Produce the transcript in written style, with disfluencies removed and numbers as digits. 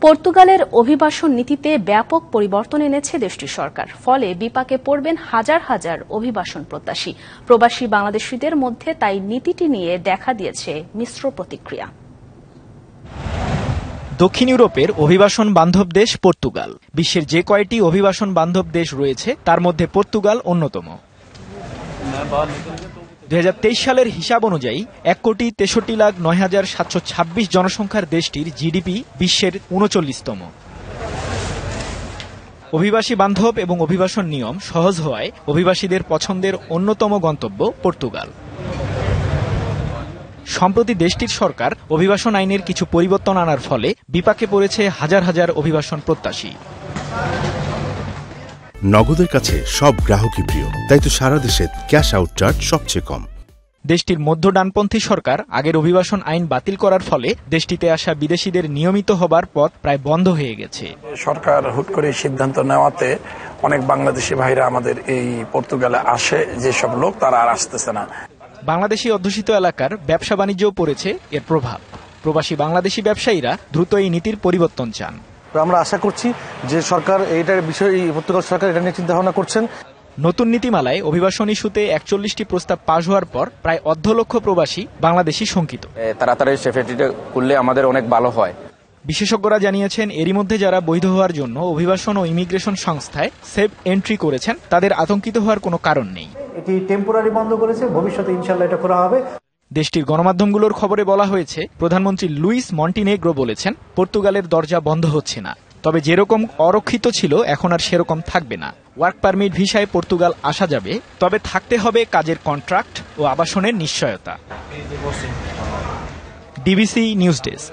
পর্তুগালের অভিবাসন নীতিতে ব্যাপক পরিবর্তন এনেছে দেশটির সরকার। ফলে বিপাকে পড়বেন হাজার হাজার অভিবাসন প্রত্যাশী। প্রবাসী বাংলাদেশিদের মধ্যে তাই নীতিটি নিয়ে দেখা দিয়েছে মিশ্র প্রতিক্রিয়া। দক্ষিণ ইউরোপের অভিবাসন বান্ধব দেশ পর্তুগাল। বিশ্বের যে কয়টি অভিবাসন বান্ধব দেশ রয়েছে তার মধ্যে পর্তুগাল অন্যতম। 2023 সালের হিসাব অনুযায়ী 1,63,09,726 জনসংখ্যার দেশটির জিডিপি বিশ্বের 39তম। অভিবাসী বান্ধব এবং অভিবাসন নিয়ম সহজ হওয়ায় অভিবাসীদের পছন্দের অন্যতম গন্তব্য পর্তুগাল। সম্প্রতি দেশটির সরকার অভিবাসন আইনের কিছু পরিবর্তন আনার ফলে বিপাকে পড়েছে হাজার হাজার অভিবাসন প্রত্যাশী। নগদের কাছে সব গ্রাহকই প্রিয়, তাই তো সারা দেশে ক্যাশ আউট চার্জ সবচেয়ে কম। দেশটির মধ্য ডানপন্থী সরকার আগের অভিবাসন আইন বাতিল করার ফলে দেশটিতে আসা বিদেশিদের নিয়মিত হবার পথ প্রায় বন্ধ হয়ে গেছে। সরকার হুট করে সিদ্ধান্ত নেওয়াতে অনেক বাংলাদেশি ভাইরা আমাদের এই পর্তুগালে আসে, যেসব লোক তারা আর আসতেছে না। বাংলাদেশি অধ্যুষিত এলাকার ব্যবসা বাণিজ্যও পড়েছে এর প্রভাব। প্রবাসী বাংলাদেশি ব্যবসায়ীরা দ্রুত এই নীতির পরিবর্তন চান। আমরা আশা করছি যে সরকার এইটার বিষয়ে, পর্তুগাল সরকার এটা নিয়ে চিন্তা ভাবনা করছেন। নতুন নীতিমালায় অভিবাসন ইস্যুতে 41টি প্রস্তাব পাশ হওয়ার পর প্রায় 1.5 লক্ষ প্রবাসী বাংলাদেশি শঙ্কিত। তাড়াতাড়ি সেফটিটা করলে আমাদের অনেক ভালো হয়। বিশেষজ্ঞরা জানিয়েছেন এরই মধ্যে যারা বৈধ হওয়ার জন্য অভিবাসন ও ইমিগ্রেশন সংস্থায় সেফ এন্ট্রি করেছেন তাদের আতঙ্কিত হওয়ার কোনো কারণ নেই। এটি টেম্পোরারি বন্ধ করেছে, ভবিষ্যতে ইনশাআল্লাহ এটা করা হবে। দেশটির গণমাধ্যমগুলোর খবরে বলা হয়েছে প্রধানমন্ত্রী লুইস মন্টিনেগ্রো বলেছেন পর্তুগালের দরজা বন্ধ হচ্ছে না, তবে যেরকম অরক্ষিত ছিল এখন আর সেরকম থাকবে না। ওয়ার্ক পারমিট ভিসায় পর্তুগাল আসা যাবে, তবে থাকতে হবে কাজের কন্ট্রাক্ট ও আবাসনের নিশ্চয়তা। DBC news desk.